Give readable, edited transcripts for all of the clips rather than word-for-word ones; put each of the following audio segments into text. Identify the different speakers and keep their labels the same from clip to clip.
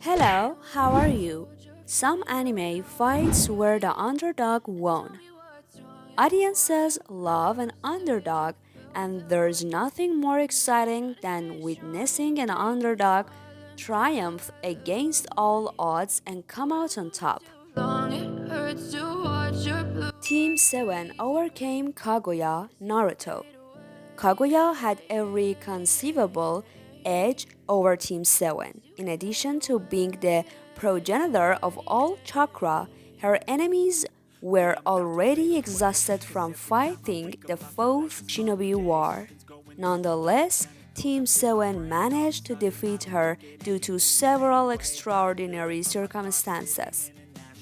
Speaker 1: Hello, how are you? Some anime fights where the underdog won. Audiences love an underdog, and there's nothing more exciting than witnessing an underdog triumph against all odds and come out on top. Team 7 overcame Kaguya Naruto. Kaguya had every conceivable edge over Team 7. In addition to being the progenitor of all chakra, her enemies were already exhausted from fighting the fourth shinobi war. Nonetheless, Team 7 managed to defeat her due to several extraordinary circumstances.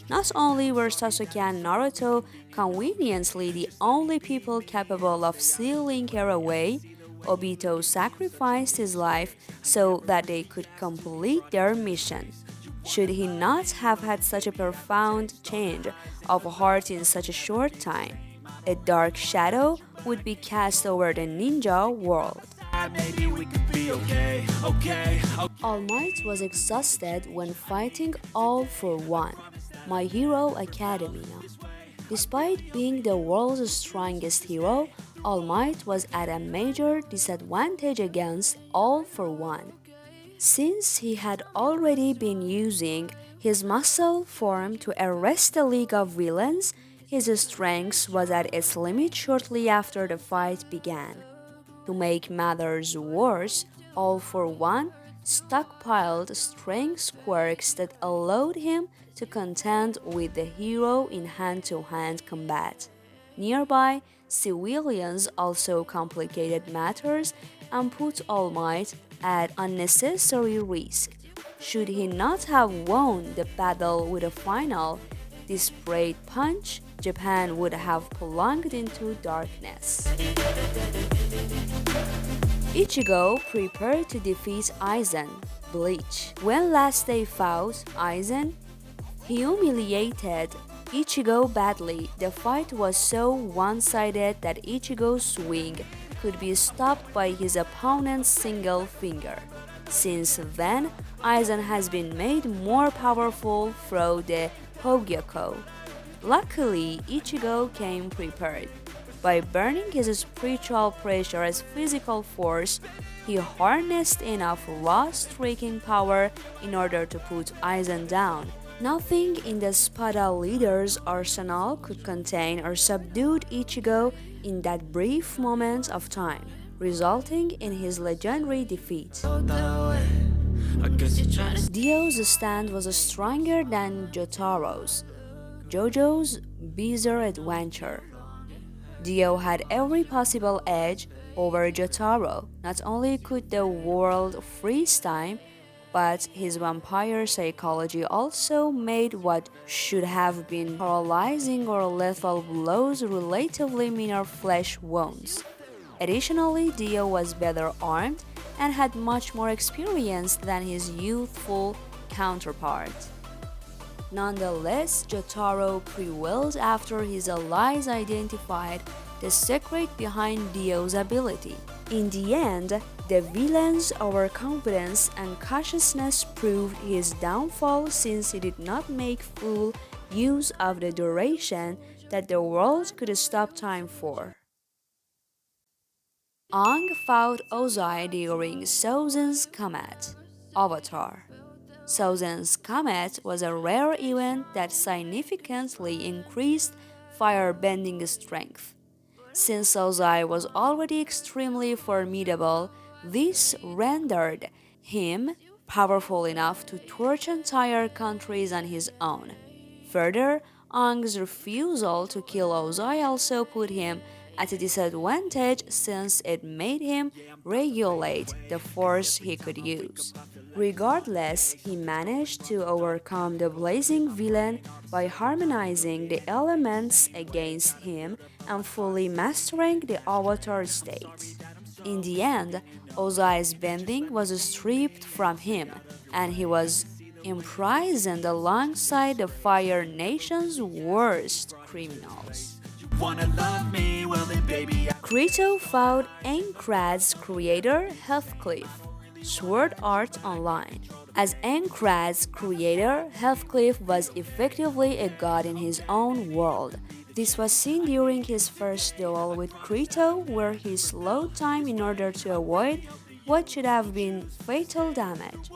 Speaker 1: Not only were Sasuke and Naruto conveniently the only people capable of sealing her away, Obito sacrificed his life so that they could complete their mission. Should he not have had such a profound change of heart in such a short time, a dark shadow would be cast over the ninja world. All Might was exhausted when fighting All for One, My Hero Academia. Despite being the world's strongest hero, All Might was at a major disadvantage against All for One. Since he had already been using his muscle form to arrest the League of Villains, his strength was at its limit shortly after the fight began. To make matters worse, All for One stockpiled strength quirks that allowed him to contend with the hero in hand-to-hand combat. Nearby, civilians also complicated matters and put All Might at unnecessary risk. Should he not have won the battle with a final disparate punch, Japan would have plunged into darkness. Ichigo prepared to defeat Aizen, Bleach. When last they fought Aizen, he humiliated Ichigo badly. The fight was so one-sided that Ichigo's swing could be stopped by his opponent's single finger. Since then, Aizen has been made more powerful through the Hogyoko. Luckily, Ichigo came prepared. By burning his spiritual pressure as physical force, he harnessed enough raw striking power in order to put Aizen down. Nothing in the Spada leader's arsenal could contain or subdue Ichigo in that brief moment of time, resulting in his legendary defeat. Dio's stand was stronger than Jotaro's, JoJo's Bizarre Adventure. Dio had every possible edge over Jotaro. Not only could the world freeze time, but his vampire psychology also made what should have been paralyzing or lethal blows relatively minor flesh wounds. Additionally, Dio was better armed and had much more experience than his youthful counterpart. Nonetheless, Jotaro prevailed after his allies identified the secret behind Dio's ability. In the end, the villain's overconfidence and cautiousness proved his downfall since he did not make full use of the duration that the world could stop time for. Aang fought Ozai during Sozen's Comet, Avatar. Sozen's Comet was a rare event that significantly increased firebending strength. Since Ozai was already extremely formidable, this rendered him powerful enough to torch entire countries on his own. Further, Aang's refusal to kill Ozai also put him at a disadvantage since it made him regulate the force he could use. Regardless, he managed to overcome the blazing villain by harmonizing the elements against him and fully mastering the avatar state. In the end, Ozai's bending was stripped from him, and he was imprisoned alongside the Fire Nation's worst criminals. Krito fought Aincrad's creator, Heathcliff. Sword Art Online. As Ankrad's creator, Heathcliff was effectively a god in his own world. This was seen during his first duel with Krito, where he slowed time in order to avoid what should have been fatal damage.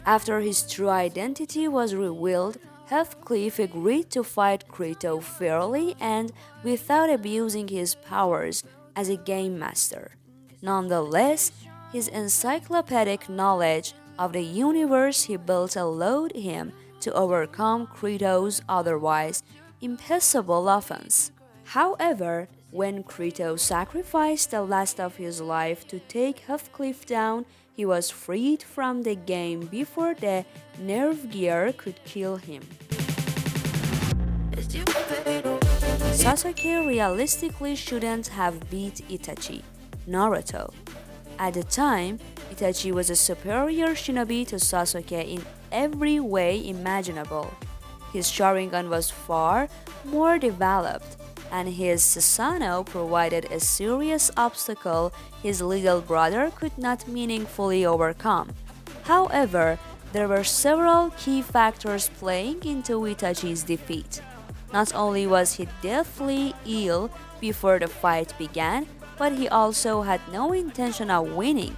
Speaker 1: After his true identity was revealed, Heathcliff agreed to fight Krito fairly and without abusing his powers as a game master. Nonetheless, his encyclopedic knowledge of the universe he built allowed him to overcome Krito's otherwise impassable offense. However, when Krito sacrificed the last of his life to take Heathcliff down, he was freed from the game before the nerve gear could kill him. Sasuke realistically shouldn't have beat Itachi, Naruto. At the time, Itachi was a superior shinobi to Sasuke in every way imaginable. His Sharingan was far more developed, and his Susanoo provided a serious obstacle his little brother could not meaningfully overcome. However, there were several key factors playing into Itachi's defeat. Not only was he deathly ill before the fight began, but he also had no intention of winning.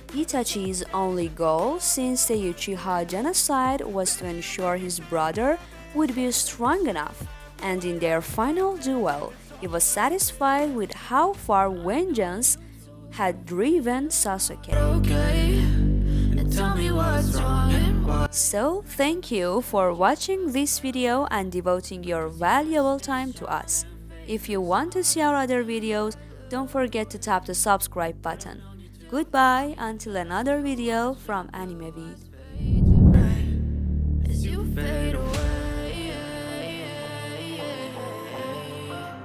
Speaker 1: Itachi's only goal since the Uchiha genocide was to ensure his brother would be strong enough, and in their final duel, he was satisfied with how far vengeance had driven Sasuke. So, thank you for watching this video and devoting your valuable time to us. If you want to see our other videos, don't forget to tap the subscribe button. Goodbye until another video from AnimeVid.